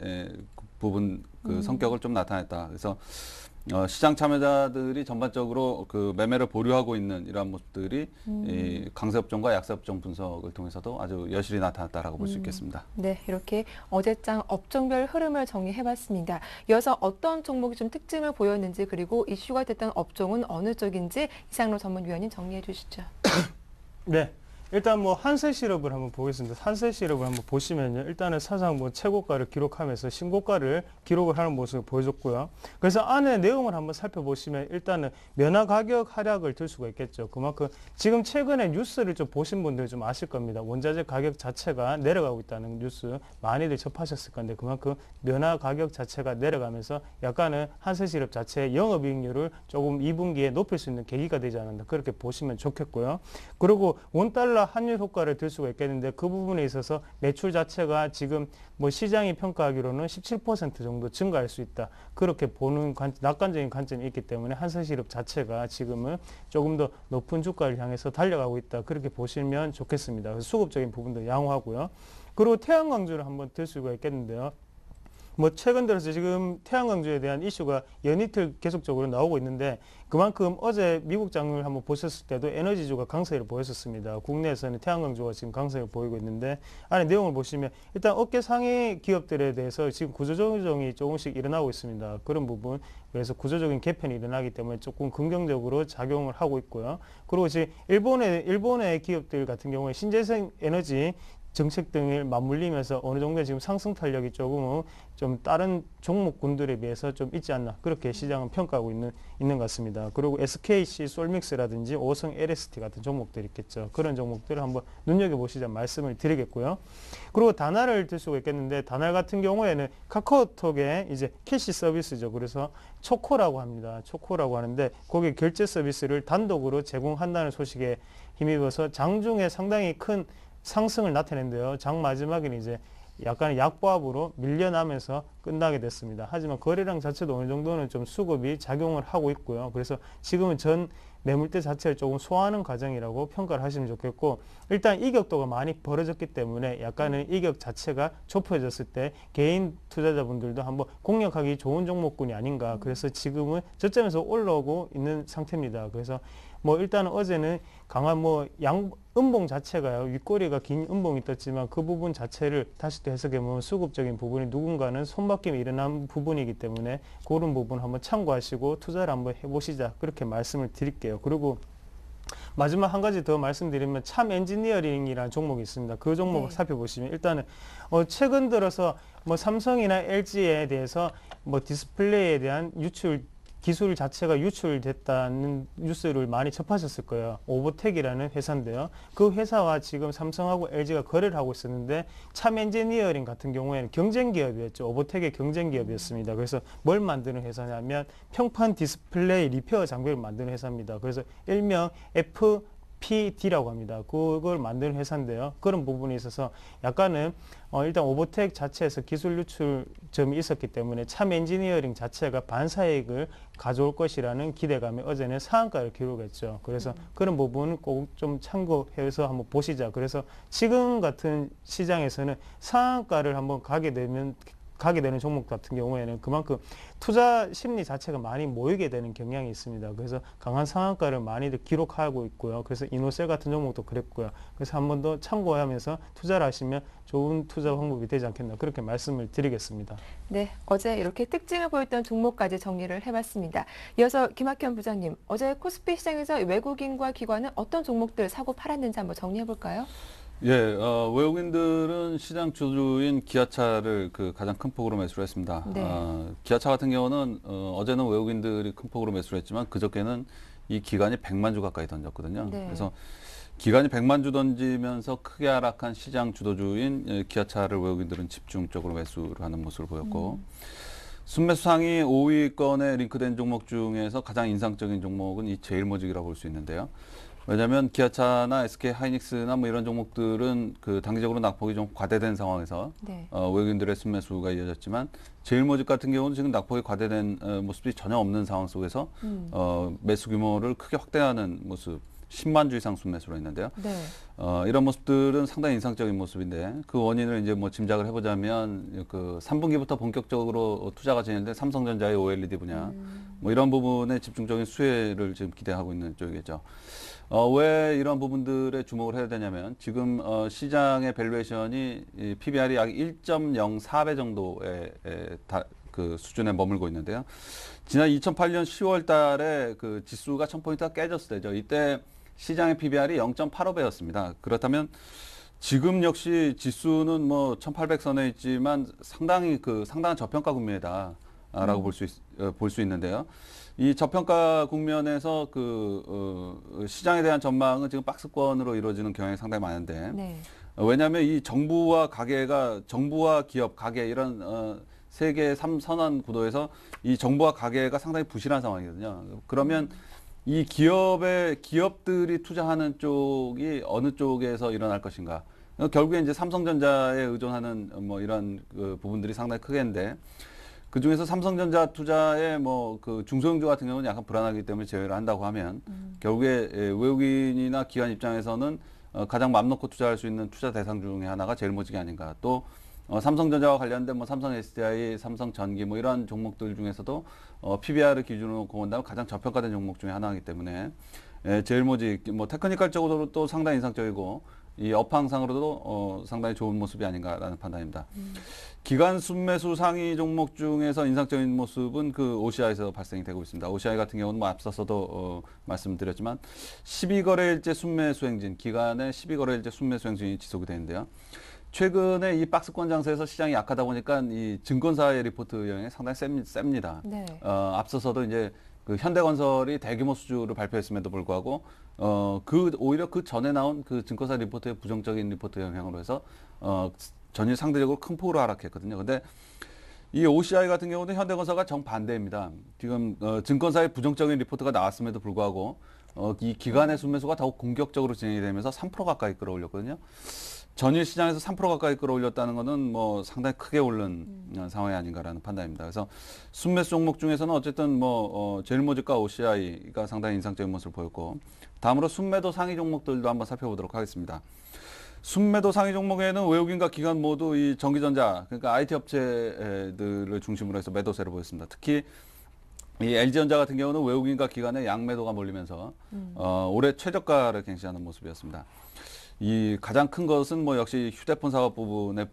부분 그 성격을 좀 나타냈다. 그래서 시장 참여자들이 전반적으로 그 매매를 보류하고 있는 이러한 모습들이 이 강세업종과 약세업종 분석을 통해서도 아주 여실히 나타났다라고 볼 수 있겠습니다. 네, 이렇게 어제장 업종별 흐름을 정리해봤습니다. 이어서 어떤 종목이 좀 특징을 보였는지 그리고 이슈가 됐던 업종은 어느 쪽인지 이상로 전문위원님 정리해 주시죠. 네. 일단 뭐 한세 시럽을 한번 보겠습니다. 한세 시럽을 한번 보시면요. 일단은 사상 뭐 최고가를 기록하면서 신고가를 기록을 하는 모습을 보여줬고요. 그래서 안에 내용을 한번 살펴보시면 일단은 면화 가격 하락을 들 수가 있겠죠. 그만큼 지금 최근에 뉴스를 좀 보신 분들 좀 아실 겁니다. 원자재 가격 자체가 내려가고 있다는 뉴스 많이들 접하셨을 건데 그만큼 면화 가격 자체가 내려가면서 약간은 한세 시럽 자체의 영업이익률을 조금 2분기에 높일 수 있는 계기가 되지 않는다. 그렇게 보시면 좋겠고요. 그리고 원달러 달러 환율 효과를 들 수가 있겠는데 그 부분에 있어서 매출 자체가 지금 뭐 시장이 평가하기로는 17% 정도 증가할 수 있다. 그렇게 보는 낙관적인 관점이 있기 때문에 한서시럽 자체가 지금은 조금 더 높은 주가를 향해서 달려가고 있다. 그렇게 보시면 좋겠습니다. 그래서 수급적인 부분도 양호하고요. 그리고 태양광주를 한번 들 수가 있겠는데요. 뭐 최근 들어서 지금 태양광주에 대한 이슈가 연이틀 계속적으로 나오고 있는데 그만큼 어제 미국 장을 한번 보셨을 때도 에너지주가 강세를 보였었습니다. 국내에서는 태양광주가 지금 강세를 보이고 있는데 안에 내용을 보시면 일단 업계 상위 기업들에 대해서 지금 구조조정이 조금씩 일어나고 있습니다. 그런 부분 그래서 구조적인 개편이 일어나기 때문에 조금 긍정적으로 작용을 하고 있고요. 그리고 지금 일본의 기업들 같은 경우에 신재생 에너지 정책 등을 맞물리면서 어느 정도 지금 상승 탄력이 조금은 좀 다른 종목군들에 비해서 좀 있지 않나 그렇게 시장은 평가하고 있는 것 같습니다. 그리고 SKC, 솔믹스라든지 오성 LST 같은 종목들이 있겠죠. 그런 종목들을 한번 눈여겨보시자 말씀을 드리겠고요. 그리고 다날을 들 수가 있겠는데 다날 같은 경우에는 카카오톡의 이제 캐시 서비스죠. 그래서 초코라고 합니다. 초코라고 하는데 거기에 결제 서비스를 단독으로 제공한다는 소식에 힘입어서 장중에 상당히 큰 상승을 나타낸데요. 장 마지막에는 이제 약간의 약보합으로 밀려나면서 끝나게 됐습니다. 하지만 거래량 자체도 어느 정도는 좀 수급이 작용을 하고 있고요. 그래서 지금은 전 매물대 자체를 조금 소화하는 과정이라고 평가를 하시면 좋겠고 일단 이격도가 많이 벌어졌기 때문에 약간의 이격 자체가 좁혀졌을 때 개인 투자자분들도 한번 공략하기 좋은 종목군이 아닌가. 그래서 지금은 저점에서 올라오고 있는 상태입니다. 그래서 뭐 일단은 어제는 강한 뭐 음봉 자체가요. 윗꼬리가 긴 음봉이 떴지만 그 부분 자체를 다시 또 해석해보면 수급적인 부분이 누군가는 손바뀜이 일어난 부분이기 때문에 그런 부분 한번 참고하시고 투자를 한번 해보시자 그렇게 말씀을 드릴게요. 그리고 마지막 한 가지 더 말씀드리면 참 엔지니어링이라는 종목이 있습니다. 그 종목을 살펴보시면 일단은 최근 들어서 뭐 삼성이나 LG에 대해서 뭐 디스플레이에 대한 기술 자체가 유출됐다는 뉴스를 많이 접하셨을 거예요. 오버텍이라는 회사인데요. 그 회사와 지금 삼성하고 LG가 거래를 하고 있었는데 참 엔지니어링 같은 경우에는 경쟁 기업이었죠. 오버텍의 경쟁 기업이었습니다. 그래서 뭘 만드는 회사냐면 평판 디스플레이 리페어 장비를 만드는 회사입니다. 그래서 일명 FPD라고 합니다. 그걸 만드는 회사인데요. 그런 부분에 있어서 약간은 일단 오버텍 자체에서 기술 유출점이 있었기 때문에 참 엔지니어링 자체가 반사이익을 가져올 것이라는 기대감에 어제는 상한가를 기록했죠. 그래서 그런 부분 꼭 좀 참고해서 한번 보시자. 그래서 지금 같은 시장에서는 상한가를 한번 가게 되는 종목 같은 경우에는 그만큼 투자 심리 자체가 많이 모이게 되는 경향이 있습니다. 그래서 강한 상한가를 많이들 기록하고 있고요. 그래서 이노셀 같은 종목도 그랬고요. 그래서 한 번 더 참고하면서 투자를 하시면 좋은 투자 방법이 되지 않겠나 그렇게 말씀을 드리겠습니다. 네, 어제 이렇게 특징을 보였던 종목까지 정리를 해봤습니다. 이어서 김학현 부장님, 어제 코스피 시장에서 외국인과 기관은 어떤 종목들 사고 팔았는지 한번 정리해볼까요? 예, 외국인들은 시장 주주인 기아차를 가장 큰 폭으로 매수를 했습니다. 네. 기아차 같은 경우는 어제는 외국인들이 큰 폭으로 매수를 했지만 그저께는 이 기관이 100만 주 가까이 던졌거든요. 네. 그래서 기관이 100만 주 던지면서 크게 하락한 시장 주도주인 기아차를 외국인들은 집중적으로 매수를 하는 모습을 보였고 순매수 상위 5위권에 링크된 종목 중에서 가장 인상적인 종목은 이 제일모직이라고 볼 수 있는데요. 왜냐하면 기아차나 SK 하이닉스나 뭐 이런 종목들은 단기적으로 낙폭이 좀 과대된 상황에서 네. 외국인들의 순매수가 이어졌지만 제일모직 같은 경우는 지금 낙폭이 과대된 모습이 전혀 없는 상황 속에서 매수 규모를 크게 확대하는 모습 10만 주 이상 순매수로 했는데요. 네. 이런 모습들은 상당히 인상적인 모습인데 그 원인을 이제 뭐 짐작을 해보자면 3분기부터 본격적으로 투자가 진행된 삼성전자의 OLED 분야 뭐 이런 부분에 집중적인 수혜를 지금 기대하고 있는 쪽이겠죠. 왜 이런 부분들에 주목을 해야 되냐면 지금 시장의 밸류에이션이 PBR이 약 1.04배 정도의 수준에 머물고 있는데요. 지난 2008년 10월 달에 지수가 1000포인트가 깨졌을 때죠. 이때 시장의 PBR이 0.85배였습니다. 그렇다면 지금 역시 지수는 뭐 1800선에 있지만 상당히 상당한 저평가 국면이다라고 볼 수 있는데요. 이 저평가 국면에서 시장에 대한 전망은 지금 박스권으로 이루어지는 경향이 상당히 많은데 네. 왜냐하면 이 정부와 기업, 가계 이런 세계의 3선언 구도에서 이 정부와 가계가 상당히 부실한 상황이거든요. 그러면 이 기업들이 투자하는 쪽이 어느 쪽에서 일어날 것인가. 결국에 이제 삼성전자에 의존하는 뭐 이런 그 부분들이 상당히 크겠는데, 그 중에서 삼성전자 투자의 뭐 그 중소형주 같은 경우는 약간 불안하기 때문에 제외를 한다고 하면, 결국에 외국인이나 기관 입장에서는 가장 맘 놓고 투자할 수 있는 투자 대상 중에 하나가 제일모직이 아닌가. 또 삼성전자와 관련된 뭐 삼성 SDI, 삼성전기 뭐 이러한 종목들 중에서도 PBR을 기준으로 본다면 가장 저평가된 종목 중에 하나이기 때문에 제일모직 뭐 테크니컬적으로도 또 상당히 인상적이고 이 업황상으로도 상당히 좋은 모습이 아닌가라는 판단입니다. 기관 순매수 상위 종목 중에서 인상적인 모습은 그 OCI에서 발생이 되고 있습니다. OCI 같은 경우는 뭐 앞서서도 말씀드렸지만 12거래일째 순매수 행진, 기간의 12거래일째 순매수 행진이 지속이 되는데요. 최근에 이 박스권 장세에서 시장이 약하다 보니까 이 증권사의 리포트 영향이 상당히 셉니다. 네. 앞서서도 이제 그 현대건설이 대규모 수주를 발표했음에도 불구하고 오히려 그 전에 나온 그 증권사 리포트의 부정적인 리포트 영향으로 해서 전일 상대적으로 큰 폭으로 하락했거든요. 근데 이 OCI 같은 경우는 현대건설과 정반대입니다. 지금 증권사의 부정적인 리포트가 나왔음에도 불구하고 이 기간의 순매수가 더욱 공격적으로 진행이 되면서 3% 가까이 끌어올렸거든요. 전일 시장에서 3% 가까이 끌어올렸다는 것은 뭐 상당히 크게 오른 상황이 아닌가라는 판단입니다. 그래서 순매수 종목 중에서는 어쨌든 뭐 제일모직과 OCI가 상당히 인상적인 모습을 보였고, 다음으로 순매도 상위 종목들도 한번 살펴보도록 하겠습니다. 순매도 상위 종목에는 외국인과 기관 모두 이 전기전자, 그러니까 IT 업체들을 중심으로 해서 매도세를 보였습니다. 특히 이 LG전자 같은 경우는 외국인과 기관의 양매도가 몰리면서 올해 최저가를 갱신하는 모습이었습니다. 이 가장 큰 것은 뭐 역시 휴대폰 사업 부분의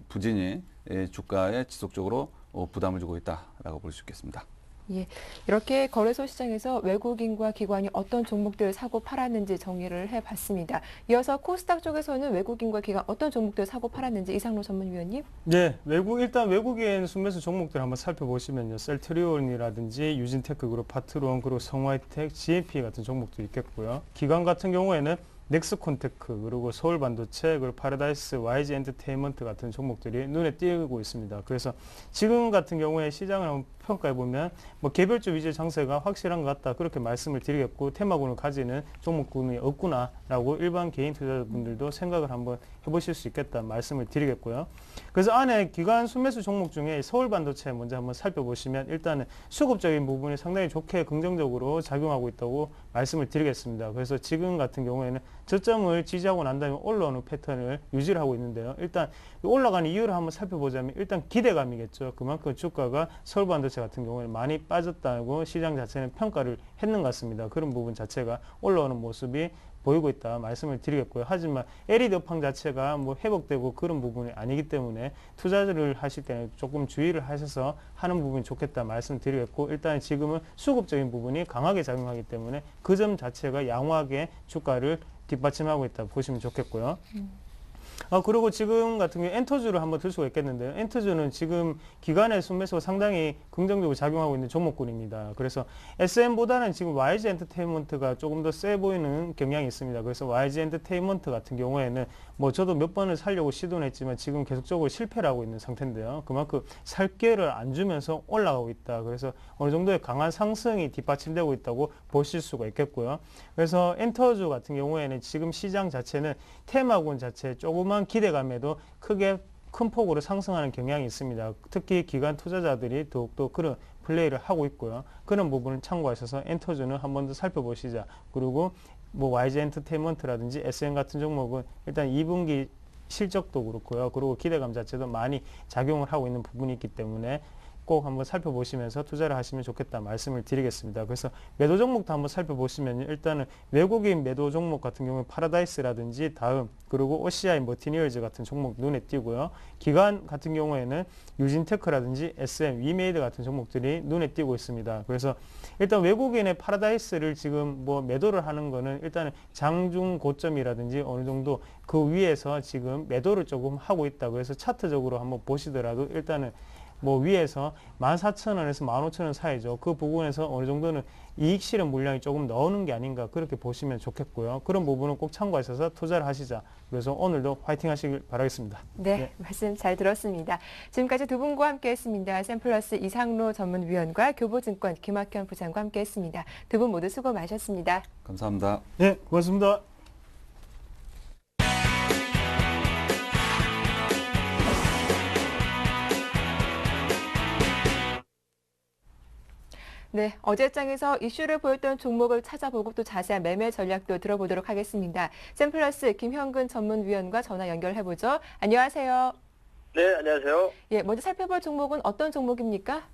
부진이 주가에 지속적으로 부담을 주고 있다라고 볼 수 있겠습니다. 예, 이렇게 거래소 시장에서 외국인과 기관이 어떤 종목들을 사고 팔았는지 정리를 해봤습니다. 이어서 코스닥 쪽에서는 외국인과 기관 어떤 종목들을 사고 팔았는지 이상로 전문위원님. 네, 일단 외국인 순매수 종목들 한번 살펴보시면요. 셀트리온이라든지 유진테크그룹, 파트론, 그리고 성화이텍, GMP 같은 종목도 있겠고요. 기관 같은 경우에는 넥스콘테크, 그리고 서울반도체, 그리고 파라다이스, YG 엔터테인먼트 같은 종목들이 눈에 띄고 있습니다. 그래서 지금 같은 경우에 시장을 한번 평가해 보면 뭐 개별주 위주 장세가 확실한 것 같다, 그렇게 말씀을 드리겠고, 테마군을 가지는 종목군이 없구나라고 일반 개인 투자자분들도 생각을 한번 해보실 수 있겠다 말씀을 드리겠고요. 그래서 안에 기관 순매수 종목 중에 서울반도체 먼저 한번 살펴보시면 일단은 수급적인 부분이 상당히 좋게 긍정적으로 작용하고 있다고 말씀을 드리겠습니다. 그래서 지금 같은 경우에는 저점을 지지하고 난 다음에 올라오는 패턴을 유지를 하고 있는데요. 일단 올라가는 이유를 한번 살펴보자면 일단 기대감이겠죠. 그만큼 주가가 서울반도체 같은 경우에는 많이 빠졌다고 시장 자체는 평가를 했는 것 같습니다. 그런 부분 자체가 올라오는 모습이 보이고 있다 말씀을 드리겠고요. 하지만 LED 업황 자체가 뭐 회복되고 그런 부분이 아니기 때문에 투자를 하실 때는 조금 주의를 하셔서 하는 부분이 좋겠다 말씀드리겠고, 일단 지금은 수급적인 부분이 강하게 작용하기 때문에 그 점 자체가 양호하게 주가를 뒷받침하고 있다 보시면 좋겠고요. 그리고 지금 같은 경우에 엔터주를 한번 들 수가 있겠는데요. 엔터주는 지금 기관의 순매수가 상당히 긍정적으로 작용하고 있는 종목군입니다. 그래서 SM보다는 지금 YG 엔터테인먼트가 조금 더 세 보이는 경향이 있습니다. 그래서 YG 엔터테인먼트 같은 경우에는 뭐 저도 몇 번을 살려고 시도는 했지만 지금 계속적으로 실패를 하고 있는 상태인데요. 그만큼 살 기회를 안 주면서 올라가고 있다. 그래서 어느 정도의 강한 상승이 뒷받침되고 있다고 보실 수가 있겠고요. 그래서 엔터주 같은 경우에는 지금 시장 자체는 테마군 자체 조그만 기대감에도 크게 큰 폭으로 상승하는 경향이 있습니다. 특히 기관 투자자들이 더욱더 그런 플레이를 하고 있고요. 그런 부분을 참고하셔서 엔터주는 한 번 더 살펴보시자. 그리고 뭐 YG 엔터테인먼트라든지 SM 같은 종목은 일단 2분기 실적도 그렇고요. 그리고 기대감 자체도 많이 작용을 하고 있는 부분이 있기 때문에 꼭 한번 살펴보시면서 투자를 하시면 좋겠다 말씀을 드리겠습니다. 그래서 매도 종목도 한번 살펴보시면 일단은 외국인 매도 종목 같은 경우는 파라다이스라든지 다음, 그리고 OCI 머티리얼즈 같은 종목 눈에 띄고요. 기관 같은 경우에는 유진테크라든지 SM, 위메이드 같은 종목들이 눈에 띄고 있습니다. 그래서 일단 외국인의 파라다이스를 지금 뭐 매도를 하는 거는 일단은 장중 고점이라든지 어느 정도 그 위에서 지금 매도를 조금 하고 있다. 그래서 차트적으로 한번 보시더라도 일단은 뭐 위에서 14,000원에서 15,000원 사이죠. 그 부분에서 어느 정도는 이익 실현 물량이 조금 나오는 게 아닌가 그렇게 보시면 좋겠고요. 그런 부분은 꼭 참고하셔서 투자를 하시자. 그래서 오늘도 화이팅 하시길 바라겠습니다. 네, 말씀 잘 들었습니다. 지금까지 두 분과 함께했습니다. 샘플러스 이상로 전문위원과 교보증권 김학현 부장과 함께했습니다. 두 분 모두 수고 많으셨습니다. 감사합니다. 네, 고맙습니다. 네, 어제장에서 이슈를 보였던 종목을 찾아보고 또 자세한 매매 전략도 들어보도록 하겠습니다. 샘플러스 김형근 전문위원과 전화 연결해보죠. 안녕하세요. 네, 안녕하세요. 예, 먼저 살펴볼 종목은 어떤 종목입니까?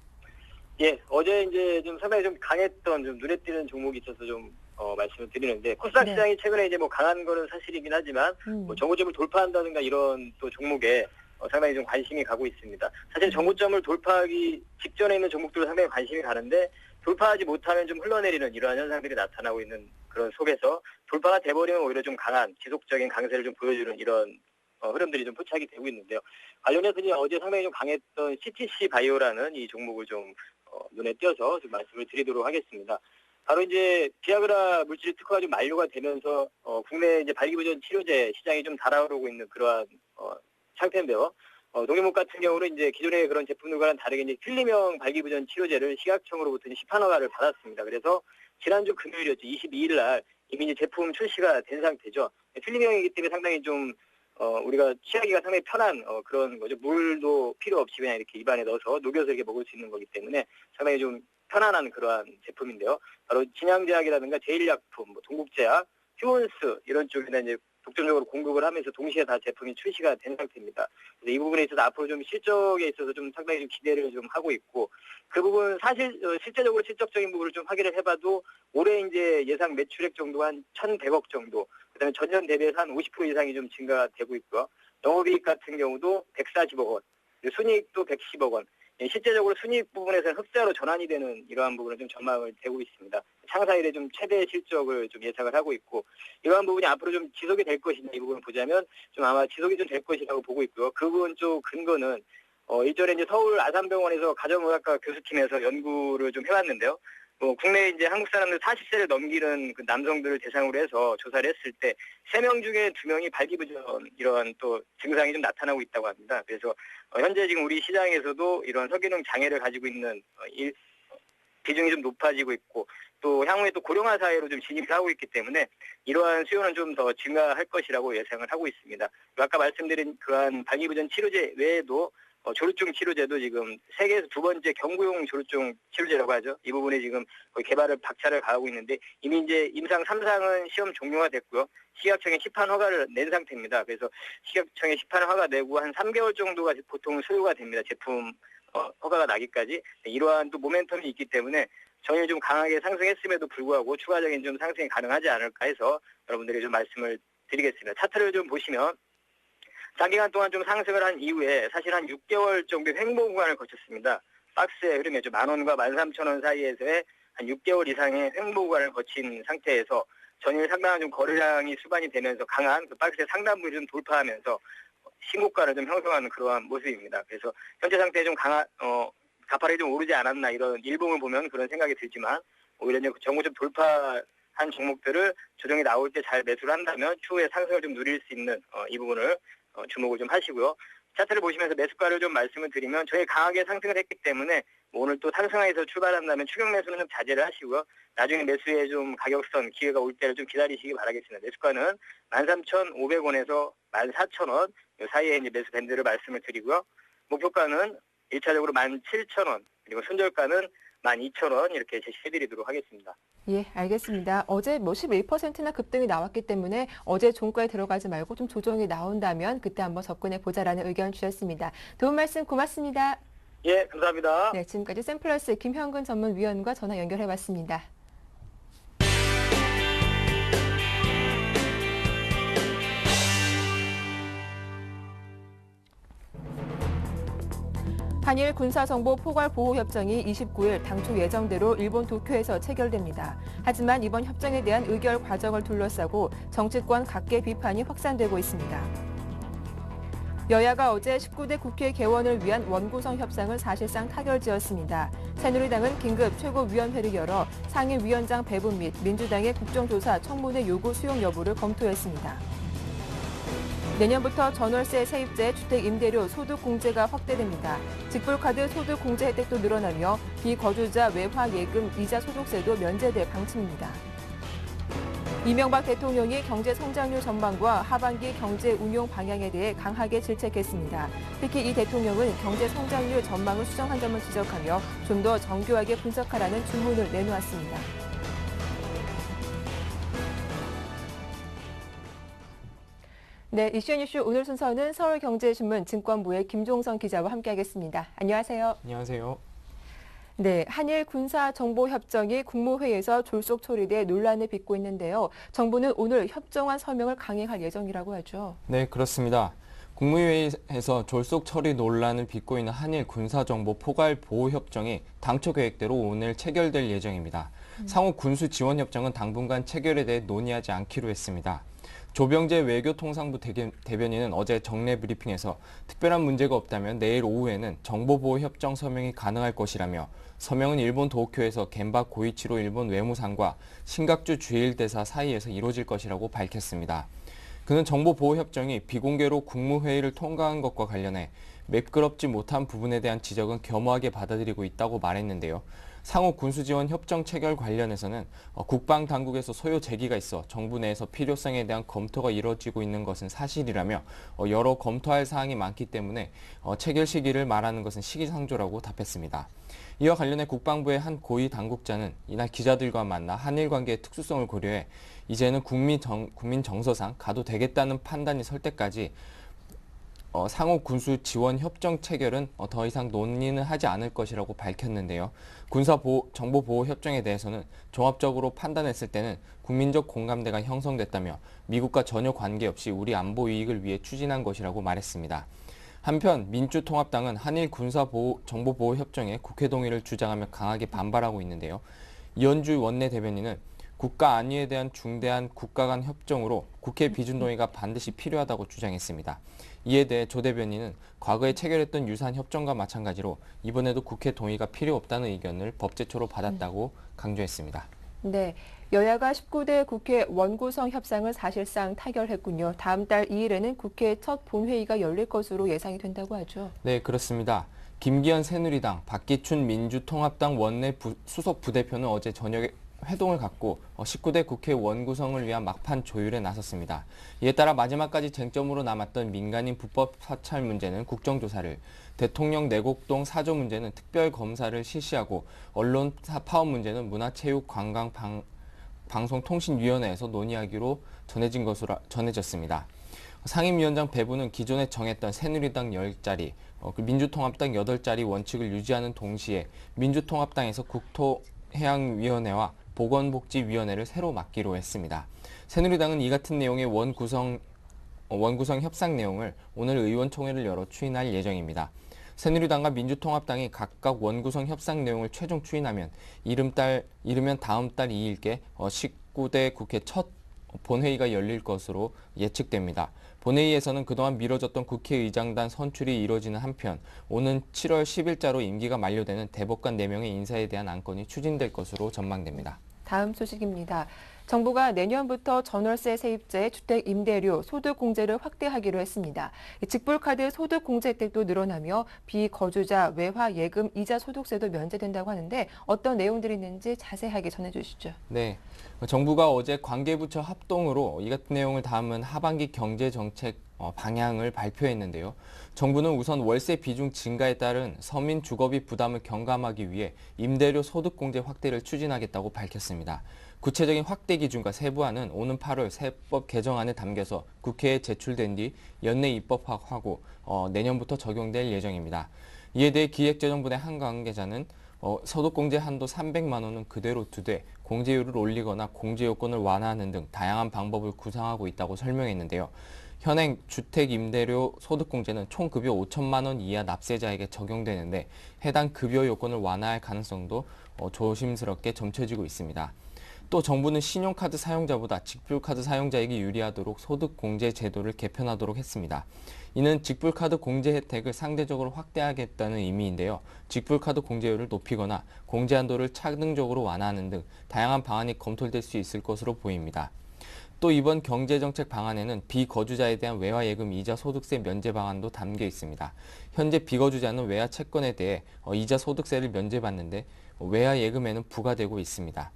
예, 어제 이제 좀 상당히 좀 강했던 좀 눈에 띄는 종목이 있어서 좀 말씀을 드리는데 코스닥 네. 시장이 최근에 이제 뭐 강한 거는 사실이긴 하지만 뭐 정고점을 돌파한다든가 이런 또 종목에 상당히 좀 관심이 가고 있습니다. 사실 정고점을 돌파하기 직전에 있는 종목들도 상당히 관심이 가는데 돌파하지 못하면 좀 흘러내리는 이러한 현상들이 나타나고 있는 그런 속에서 돌파가 돼버리면 오히려 좀 강한 지속적인 강세를 좀 보여주는 이런 흐름들이 좀 포착이 되고 있는데요. 관련해서 이제 어제 상당히 좀 강했던 CTC 바이오라는 이 종목을 좀 눈에 띄어서 좀 말씀을 드리도록 하겠습니다. 바로 이제 비아그라 물질 특허가 좀 만료가 되면서 국내 이제 발기부전 치료제 시장이 좀 달아오르고 있는 그러한 상태인데요. 농협목 같은 경우는 이제 기존의 그런 제품들과는 다르게 이제 필리명 발기부전 치료제를 식약청으로부터 시판 허가를 받았습니다. 그래서 지난주 금요일이었죠. 22일 날 이미 이제 제품 출시가 된 상태죠. 필리명이기 때문에 상당히 좀 우리가 취하기가 상당히 편한 그런 거죠. 물도 필요 없이 그냥 이렇게 입안에 넣어서 녹여서 이렇게 먹을 수 있는 거기 때문에 상당히 좀 편안한 그러한 제품인데요. 바로 진양제약이라든가 제일약품, 뭐 동국제약, 휴원스 이런 쪽에다 이제 독점적으로 공급을 하면서 동시에 다 제품이 출시가 된 상태입니다. 그래서 이 부분에 있어서 앞으로 좀 실적에 있어서 좀 상당히 좀 기대를 좀 하고 있고 그 부분 사실 실제적으로 실적적인 부분을 좀 확인을 해봐도 올해 이제 예상 매출액 정도가 한 1,100억 정도, 그다음에 전년 대비해서 한 50% 이상이 좀 증가되고 있고요. 영업이익 같은 경우도 140억 원, 순이익도 110억 원. 실제적으로 순이익 부분에서는 흑자로 전환이 되는 이러한 부분을 좀 전망을 되고 있습니다. 창사 이래 좀 최대 실적을 좀 예상을 하고 있고 이러한 부분이 앞으로 좀 지속이 될 것이냐 이 부분을 보자면 좀 아마 지속이 좀 될 것이라고 보고 있고요. 그 부분 쪽 근거는 일전에 이제 서울 아산병원에서 가정의학과 교수팀에서 연구를 좀 해왔는데요. 국내 이제 한국 사람들 40세를 넘기는 그 남성들을 대상으로 해서 조사를 했을 때 3명 중에 2명이 발기부전 이런 또 증상이 좀 나타나고 있다고 합니다. 그래서 현재 지금 우리 시장에서도 이런 성기능 장애를 가지고 있는 비중이 좀 높아지고 있고 또 향후에 또 고령화 사회로 좀 진입을 하고 있기 때문에 이러한 수요는 좀 더 증가할 것이라고 예상을 하고 있습니다. 아까 말씀드린 그러한 발기부전 치료제 외에도 조루증 치료제도 지금 세계에서 두 번째 경구용 조루증 치료제라고 하죠. 이 부분에 지금 거의 개발을 박차를 가하고 있는데 이미 이제 임상 3상은 시험 종료가 됐고요. 식약청에 시판 허가를 낸 상태입니다. 그래서 식약청에 시판 허가 내고 한 3개월 정도가 보통 소요가 됩니다. 제품 허가가 나기까지. 이러한 또 모멘텀이 있기 때문에 전일 좀 강하게 상승했음에도 불구하고 추가적인 좀 상승이 가능하지 않을까 해서 여러분들에게 좀 말씀을 드리겠습니다. 차트를 좀 보시면 장기간 동안 좀 상승을 한 이후에 사실 한 6개월 정도의 횡보 구간을 거쳤습니다. 박스의 흐름이죠. 10,000원과 13,000원 사이에서의 한 6개월 이상의 횡보 구간을 거친 상태에서 전일 상당한 좀 거래량이 수반이 되면서 강한 그 박스의 상단부를 좀 돌파하면서 신고가를 좀 형성하는 그러한 모습입니다. 그래서 현재 상태에 좀 가파르게 좀 오르지 않았나 이런 일봉을 보면 그런 생각이 들지만 오히려 이제 정고점 돌파한 종목들을 조정이 나올 때 잘 매수를 한다면 추후에 상승을 좀 누릴 수 있는 이 부분을 주목을 좀 하시고요. 차트를 보시면서 매수가를 좀 말씀을 드리면 저희 강하게 상승을 했기 때문에 오늘 또 상승하에서 출발한다면 추격 매수는 좀 자제를 하시고요. 나중에 매수에 좀 가격선 기회가 올 때를 좀 기다리시기 바라겠습니다. 매수가는 13,500원에서 14,000원 사이에 이제 매수 밴드를 말씀을 드리고요. 목표가는 1차적으로 17,000원 그리고 손절가는 12,000원 이렇게 제시해드리도록 하겠습니다. 예, 알겠습니다. 어제 뭐 11%나 급등이 나왔기 때문에 어제 종가에 들어가지 말고 좀 조정이 나온다면 그때 한번 접근해 보자라는 의견 주셨습니다. 도움 말씀 고맙습니다. 예, 감사합니다. 네, 지금까지 샘플러스 김형근 전문위원과 전화 연결해봤습니다. 한일 군사정보 포괄보호협정이 29일 당초 예정대로 일본 도쿄에서 체결됩니다. 하지만 이번 협정에 대한 의결 과정을 둘러싸고 정치권 각계 비판이 확산되고 있습니다. 여야가 어제 19대 국회 개원을 위한 원구성 협상을 사실상 타결지었습니다. 새누리당은 긴급 최고위원회를 열어 상임위원장 배분 및 민주당의 국정조사 청문회 요구 수용 여부를 검토했습니다. 내년부터 전월세 세입자의 주택 임대료 소득 공제가 확대됩니다. 직불카드 소득 공제 혜택도 늘어나며 비거주자 외화 예금 이자 소득세도 면제될 방침입니다. 이명박 대통령이 경제 성장률 전망과 하반기 경제 운용 방향에 대해 강하게 질책했습니다. 특히 이 대통령은 경제 성장률 전망을 수정한 점을 지적하며 좀 더 정교하게 분석하라는 주문을 내놓았습니다. 네, 이슈 뉴스 오늘 순서는 서울경제신문 증권부의 김종선 기자와 함께하겠습니다. 안녕하세요. 안녕하세요. 네, 한일 군사정보협정이 국무회의에서 졸속 처리돼 논란을 빚고 있는데요. 정부는 오늘 협정안 서명을 강행할 예정이라고 하죠. 네, 그렇습니다. 국무회의에서 졸속 처리 논란을 빚고 있는 한일 군사정보 포괄 보호협정이 당초 계획대로 오늘 체결될 예정입니다. 상호 군수 지원 협정은 당분간 체결에 대해 논의하지 않기로 했습니다. 조병재 외교통상부 대변인은 어제 정례 브리핑에서 특별한 문제가 없다면 내일 오후에는 정보보호협정 서명이 가능할 것이라며 서명은 일본 도쿄에서 겐바 고이치로 일본 외무상과 신각주 주일대사 사이에서 이루어질 것이라고 밝혔습니다. 그는 정보보호협정이 비공개로 국무회의를 통과한 것과 관련해 매끄럽지 못한 부분에 대한 지적은 겸허하게 받아들이고 있다고 말했는데요. 상호 군수지원 협정 체결 관련해서는 국방당국에서 소요 제기가 있어 정부 내에서 필요성에 대한 검토가 이루어지고 있는 것은 사실이라며 여러 검토할 사항이 많기 때문에 체결 시기를 말하는 것은 시기상조라고 답했습니다. 이와 관련해 국방부의 한 고위 당국자는 이날 기자들과 만나 한일 관계의 특수성을 고려해 이제는 국민 정서상 가도 되겠다는 판단이 설 때까지 상호 군수 지원 협정 체결은 더 이상 논의는 하지 않을 것이라고 밝혔는데요. 정보보호 협정에 대해서는 종합적으로 판단했을 때는 국민적 공감대가 형성됐다며 미국과 전혀 관계없이 우리 안보 이익을 위해 추진한 것이라고 말했습니다. 한편 민주통합당은 한일 정보보호 협정에 국회 동의를 주장하며 강하게 반발하고 있는데요. 이현주 원내대변인은 국가 안위에 대한 중대한 국가 간 협정으로 국회 비준 동의가 반드시 필요하다고 주장했습니다. 이에 대해 조 대변인은 과거에 체결했던 유사한 협정과 마찬가지로 이번에도 국회 동의가 필요 없다는 의견을 법제처로 받았다고 강조했습니다. 네, 여야가 19대 국회 원구성 협상을 사실상 타결했군요. 다음 달 2일에는 국회 첫 본회의가 열릴 것으로 예상이 된다고 하죠. 네, 그렇습니다. 김기현 새누리당, 박기춘 민주통합당 원내 수석 부대표는 어제 저녁에 회동을 갖고 19대 국회 원구성을 위한 막판 조율에 나섰습니다. 이에 따라 마지막까지 쟁점으로 남았던 민간인 불법 사찰 문제는 국정조사를, 대통령 내곡동 사저 문제는 특별검사를 실시하고 언론사 파업 문제는 문화체육관광방송통신위원회에서 논의하기로 전해졌습니다. 상임위원장 배분은 기존에 정했던 새누리당 10자리, 민주통합당 8자리 원칙을 유지하는 동시에 민주통합당에서 국토해양위원회와 보건복지위원회를 새로 맡기로 했습니다. 새누리당은 이 같은 내용의 원구성 협상 내용을 오늘 의원총회를 열어 추인할 예정입니다. 새누리당과 민주통합당이 각각 원구성 협상 내용을 최종 추인하면 이르면 다음 달 2일께 19대 국회 첫 본회의가 열릴 것으로 예측됩니다. 본회의에서는 그동안 미뤄졌던 국회의장단 선출이 이루어지는 한편 오는 7월 10일자로 임기가 만료되는 대법관 4명의 인사에 대한 안건이 추진될 것으로 전망됩니다. 다음 소식입니다. 정부가 내년부터 전월세 세입자의 주택 임대료 소득 공제를 확대하기로 했습니다. 직불카드 소득 공제 혜택도 늘어나며 비거주자 외화 예금 이자 소득세도 면제된다고 하는데 어떤 내용들이 있는지 자세하게 전해주시죠. 네, 정부가 어제 관계부처 합동으로 이 같은 내용을 담은 하반기 경제정책 방향을 발표했는데요. 정부는 우선 월세 비중 증가에 따른 서민 주거비 부담을 경감하기 위해 임대료 소득 공제 확대를 추진하겠다고 밝혔습니다. 구체적인 확대 기준과 세부안은 오는 8월 세법 개정안에 담겨서 국회에 제출된 뒤 연내 입법하고 내년부터 적용될 예정입니다. 이에 대해 기획재정부의 한 관계자는 소득공제 한도 300만 원은 그대로 두되 공제율을 올리거나 공제 요건을 완화하는 등 다양한 방법을 구상하고 있다고 설명했는데요. 현행 주택 임대료 소득공제는 총 급여 5천만 원 이하 납세자에게 적용되는데 해당 급여 요건을 완화할 가능성도 조심스럽게 점쳐지고 있습니다. 또 정부는 신용카드 사용자보다 직불카드 사용자에게 유리하도록 소득공제 제도를 개편하도록 했습니다. 이는 직불카드 공제 혜택을 상대적으로 확대하겠다는 의미인데요. 직불카드 공제율을 높이거나 공제 한도를 차등적으로 완화하는 등 다양한 방안이 검토될 수 있을 것으로 보입니다. 또 이번 경제정책 방안에는 비거주자에 대한 외화예금 이자 소득세 면제 방안도 담겨 있습니다. 현재 비거주자는 외화 채권에 대해 이자 소득세를 면제받는데 외화예금에는 부과되고 있습니다.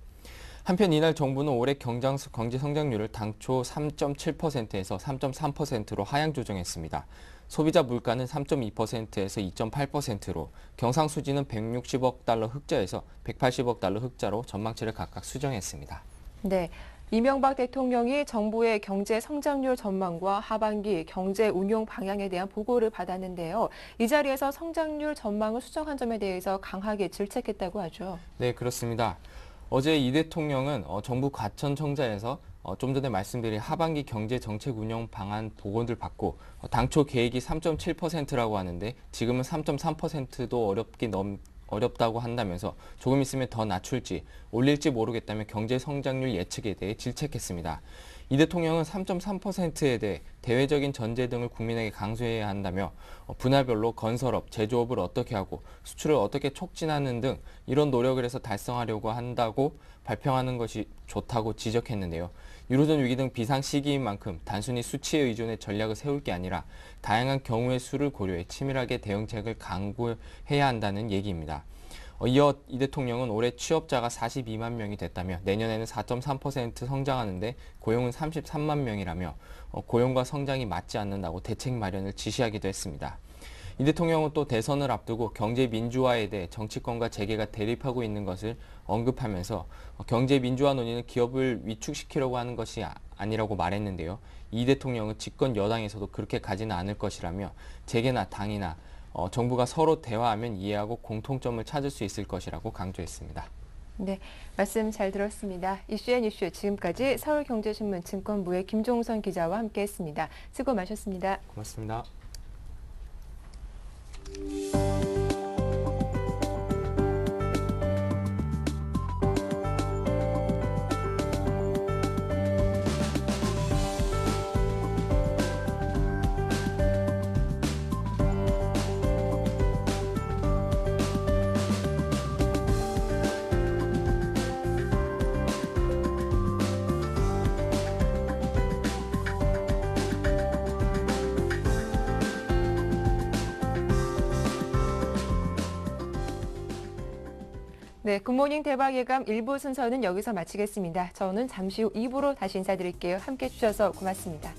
한편 이날 정부는 올해 경제 성장률을 당초 3.7%에서 3.3%로 하향 조정했습니다. 소비자 물가는 3.2%에서 2.8%로 경상수지는 160억 달러 흑자에서 180억 달러 흑자로 전망치를 각각 수정했습니다. 네. 이명박 대통령이 정부의 경제 성장률 전망과 하반기 경제 운용 방향에 대한 보고를 받았는데요. 이 자리에서 성장률 전망을 수정한 점에 대해서 강하게 질책했다고 하죠. 네, 그렇습니다. 어제 이 대통령은 정부 과천청사에서 좀 전에 말씀드린 하반기 경제 정책 운영 방안 보고를 받고 당초 계획이 3.7%라고 하는데 지금은 3.3%도 어렵다고 한다면서 조금 있으면 더 낮출지 올릴지 모르겠다며 경제 성장률 예측에 대해 질책했습니다. 이 대통령은 3.3%에 대해 대외적인 전제 등을 국민에게 강조해야 한다며 분야별로 건설업, 제조업을 어떻게 하고 수출을 어떻게 촉진하는 등 이런 노력을 해서 달성하려고 한다고 발표하는 것이 좋다고 지적했는데요. 유로존 위기 등 비상 시기인 만큼 단순히 수치에 의존해 전략을 세울 게 아니라 다양한 경우의 수를 고려해 치밀하게 대응책을 강구해야 한다는 얘기입니다. 이어 이 대통령은 올해 취업자가 42만 명이 됐다며 내년에는 4.3% 성장하는데 고용은 33만 명이라며 고용과 성장이 맞지 않는다고 대책 마련을 지시하기도 했습니다. 이 대통령은 또 대선을 앞두고 경제 민주화에 대해 정치권과 재계가 대립하고 있는 것을 언급하면서 경제 민주화 논의는 기업을 위축시키려고 하는 것이 아니라고 말했는데요. 이 대통령은 집권 여당에서도 그렇게 가지는 않을 것이라며 재계나 당이나 정부가 서로 대화하면 이해하고 공통점을 찾을 수 있을 것이라고 강조했습니다. 네, 말씀 잘 들었습니다. 이슈앤이슈 지금까지 서울경제신문 증권부의 김종선 기자와 함께했습니다. 수고 많으셨습니다. 고맙습니다. 네, 굿모닝 대박 예감 1부 순서는 여기서 마치겠습니다. 저는 잠시 후 2부로 다시 인사드릴게요. 함께해 주셔서 고맙습니다.